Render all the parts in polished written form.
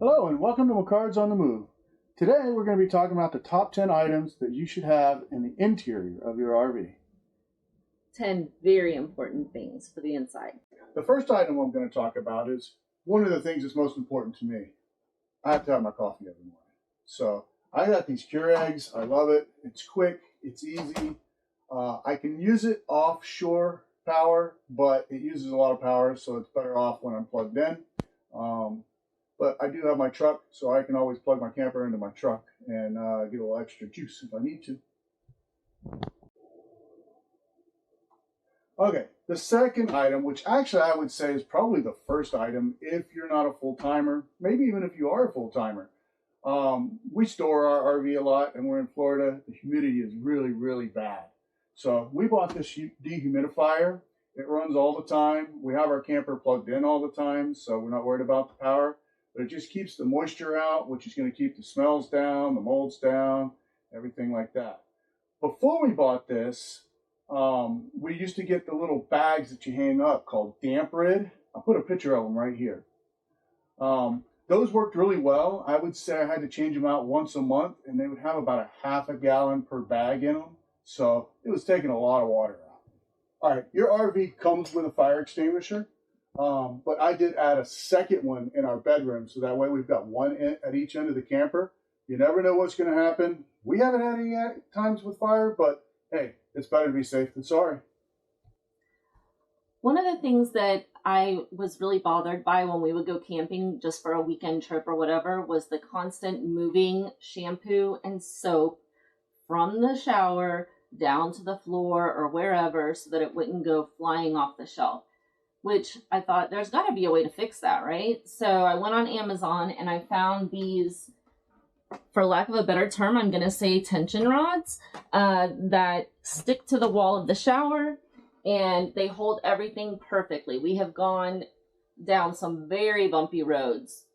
Hello and welcome to McCards on the Move. Today we're going to be talking about the top 10 items that you should have in the interior of your RV. 10 very important things for the inside. The first item I'm going to talk about is one of the things that's most important to me. I have to have my coffee every morning. So I got these Keurigs. I love it. It's quick. It's easy. I can use it offshore power, but it uses a lot of power, so it's better off when I'm plugged in. But I do have my truck, so I can always plug my camper into my truck and get a little extra juice if I need to. Okay, the second item, which actually I would say is probably the first item if you're not a full-timer, maybe even if you are a full-timer. We store our RV a lot, and we're in Florida. The humidity is really, really bad. So we bought this dehumidifier. It runs all the time. We have our camper plugged in all the time, so we're not worried about the power. But it just keeps the moisture out, which is going to keep the smells down, the molds down, everything like that. Before we bought this, we used to get the little bags that you hang up called RiverRidge. I'll put a picture of them right here. Those worked really well. I would say I had to change them out once a month, and they would have about a half a gallon per bag in them. So it was taking a lot of water out. All right, your RV comes with a fire extinguisher. But I did add a second one in our bedroom, so that way we've got one at each end of the camper. You never know what's going to happen. We haven't had any times with fire, but hey, it's better to be safe than sorry. One of the things that I was really bothered by when we would go camping just for a weekend trip or whatever was the constant moving shampoo and soap from the shower down to the floor or wherever so that it wouldn't go flying off the shelf. Which I thought there's got to be a way to fix that, right? So I went on Amazon and I found these, for lack of a better term, I'm going to say tension rods that stick to the wall of the shower, and they hold everything perfectly. We have gone down some very bumpy roads,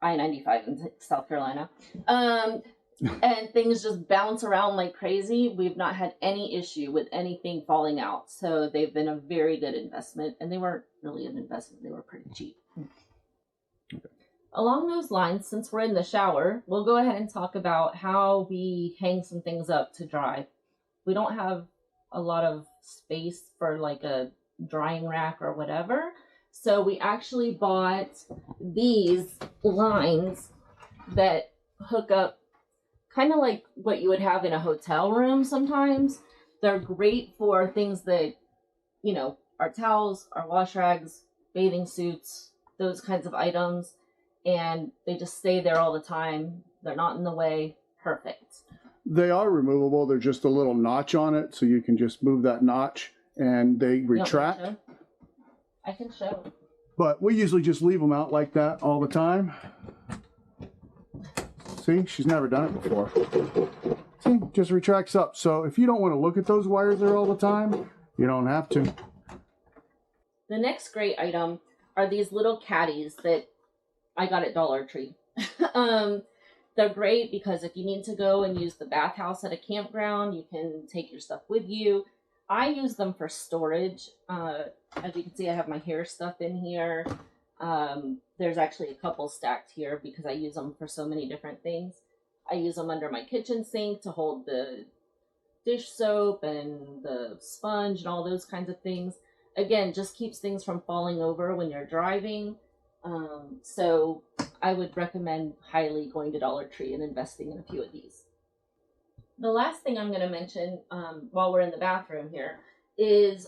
I-95 in South Carolina, and things just bounce around like crazy. We've not had any issue with anything falling out. So they've been a very good investment. And they weren't really an investment. They were pretty cheap. Okay. Along those lines, since we're in the shower, we'll go ahead and talk about how we hang some things up to dry. We don't have a lot of space for like a drying rack or whatever. So we actually bought these lines that hook up kind of like what you would have in a hotel room sometimes. They're great for things that, you know, our towels, our wash rags, bathing suits, those kinds of items. And they just stay there all the time. They're not in the way. Perfect. They are removable. They're just a little notch on it, so you can just move that notch and they retract. I can show. But we usually just leave them out like that all the time. See, she's never done it before. See, just retracts up. So if you don't want to look at those wires there all the time, you don't have to. The next great item are these little caddies that I got at Dollar Tree. They're great because if you need to go and use the bathhouse at a campground, you can take your stuff with you. I use them for storage. As you can see, I have my hair stuff in here. There's actually a couple stacked here because I use them for so many different things. I use them under my kitchen sink to hold the dish soap and the sponge and all those kinds of things. Again, just keeps things from falling over when you're driving. So I would recommend highly going to Dollar Tree and investing in a few of these. The last thing I'm going to mention while we're in the bathroom here is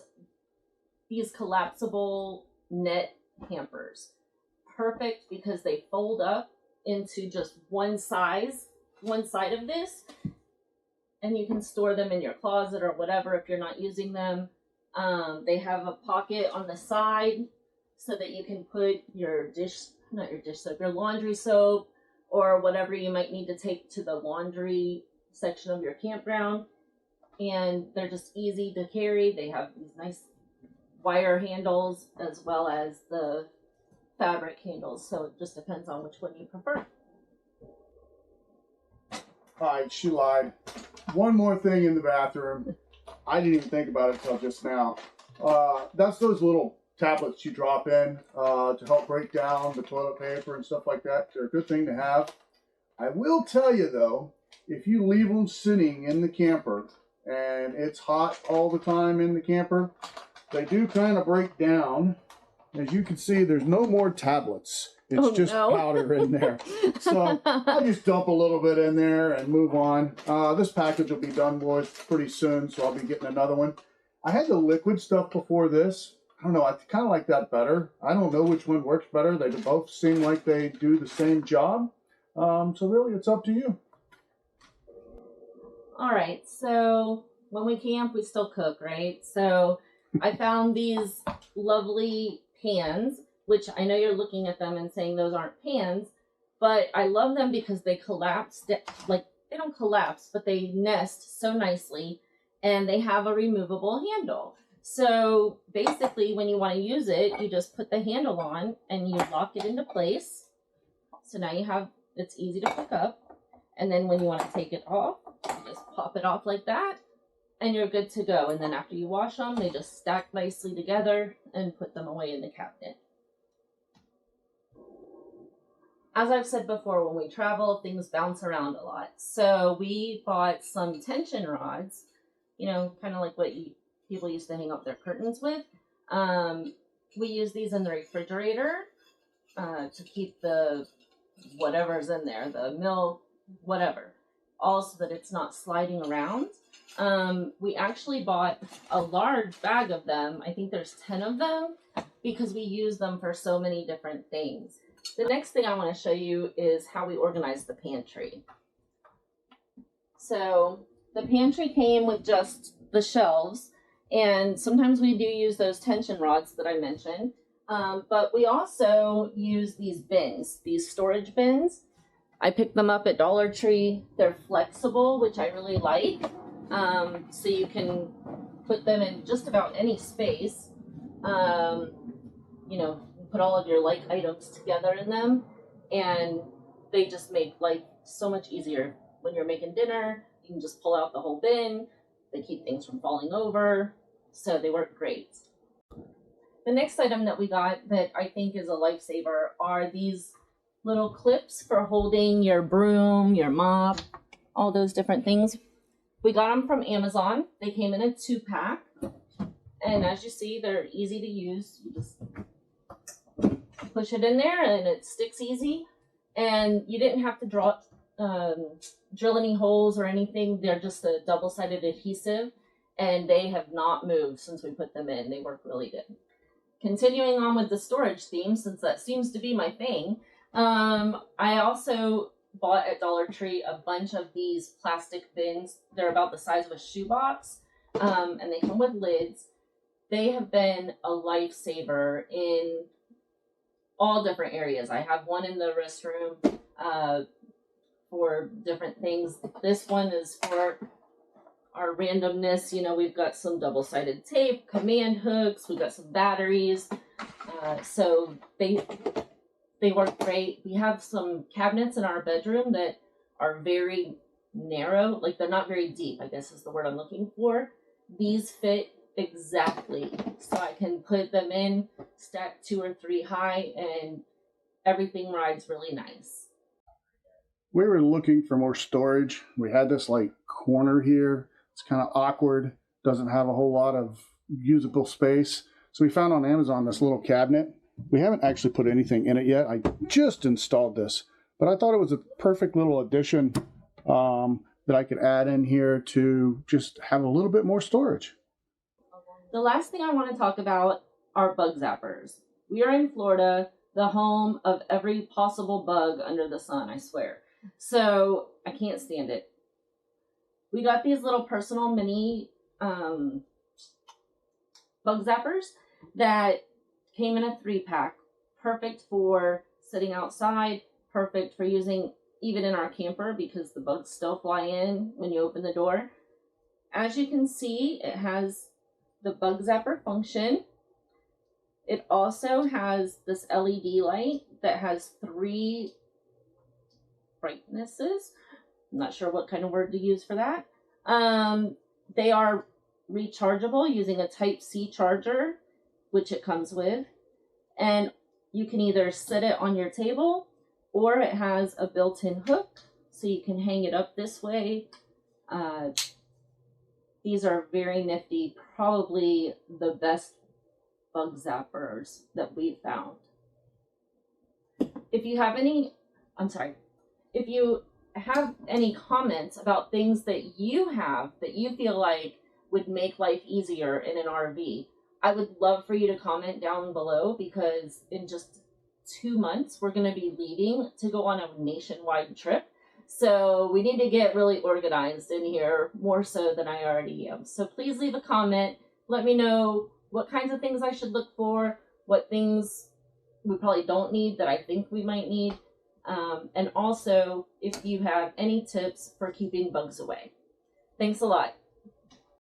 these collapsible net hampers. Perfect because they fold up into just one side of this, and you can store them in your closet or whatever if you're not using them. They have a pocket on the side so that you can put your your laundry soap or whatever you might need to take to the laundry section of your campground. And they're just easy to carry. They have these nice wire handles as well as the fabric handles, so it just depends on which one you prefer. All right, she lied. One more thing in the bathroom. I didn't even think about it until just now. That's those little tablets you drop in to help break down the toilet paper and stuff like that. They're a good thing to have. I will tell you though, if you leave them sitting in the camper and it's hot all the time in the camper, they do kind of break down. As you can see, there's no more tablets. It's just powder in there. So I just dump a little bit in there and move on. This package will be done with pretty soon, so I'll be getting another one. I had the liquid stuff before this. I don't know, I kind of like that better. I don't know which one works better. They both seem like they do the same job. So really, it's up to you. All right, so when we camp, we still cook, right? So I found these lovely pans, which I know you're looking at them and saying those aren't pans, but I love them because they collapse, like they don't collapse, but they nest so nicely, and they have a removable handle. So basically when you want to use it, you just put the handle on and you lock it into place. So now you have, it's easy to pick up. And then when you want to take it off, you just pop it off like that and you're good to go. And then after you wash them, they just stack nicely together and put them away in the cabinet. As I've said before, when we travel, things bounce around a lot. So we bought some tension rods, you know, kind of like what people used to hang up their curtains with. We use these in the refrigerator to keep the whatever's in there, the milk, whatever, all so that it's not sliding around. We actually bought a large bag of them. I think there's 10 of them because we use them for so many different things. The next thing I want to show you is how we organize the pantry. So the pantry came with just the shelves, and sometimes we do use those tension rods that I mentioned, but we also use these bins, these storage bins. I picked them up at Dollar Tree. They're flexible, which I really like, so you can put them in just about any space. You know, put all of your like items together in them, and they just make life so much easier. When you're making dinner, you can just pull out the whole bin. They keep things from falling over, so they work great. The next item that we got that I think is a lifesaver are these little clips for holding your broom, your mop, all those different things. We got them from Amazon. They came in a 2-pack, and as you see, they're easy to use. You just push it in there and it sticks easy, and you didn't have to drill any holes or anything. They're just a double-sided adhesive, and they have not moved since we put them in. They work really good. Continuing on with the storage theme, since that seems to be my thing, I also bought at Dollar Tree a bunch of these plastic bins. They're about the size of a shoebox, and they come with lids. They have been a lifesaver in all different areas. I have one in the restroom for different things. This one is for our randomness. You know, we've got some double-sided tape, command hooks, we've got some batteries. So they work great. We have some cabinets in our bedroom that are very narrow, like they're not very deep, I guess is the word I'm looking for. These fit exactly, so I can put them in, stack 2 or 3 high, and everything rides really nice. We were looking for more storage. We had this like corner here. It's kind of awkward, doesn't have a whole lot of usable space. So we found on Amazon this little cabinet. We haven't actually put anything in it yet. I just installed this, but I thought it was a perfect little addition that I could add in here to just have a little bit more storage. The last thing I want to talk about are bug zappers. We are in Florida, the home of every possible bug under the sun, I swear. So I can't stand it. We got these little personal mini bug zappers that came in a 3-pack. Perfect for sitting outside, perfect for using even in our camper because the bugs still fly in when you open the door. As you can see, it has the bug zapper function. It also has this LED light that has 3 brightnesses. I'm not sure what kind of word to use for that. They are rechargeable using a Type-C charger. which it comes with. And you can either sit it on your table, or it has a built-in hook, so you can hang it up this way. These are very nifty, probably the best bug zappers that we've found. If you have any, if you have any comments about things that you have that you feel like would make life easier in an RV, I would love for you to comment down below, because in just 2 months, we're going to be leaving to go on a nationwide trip. So we need to get really organized in here, more so than I already am. So please leave a comment. Let me know what kinds of things I should look for, what things we probably don't need that I think we might need. And also if you have any tips for keeping bugs away. Thanks a lot.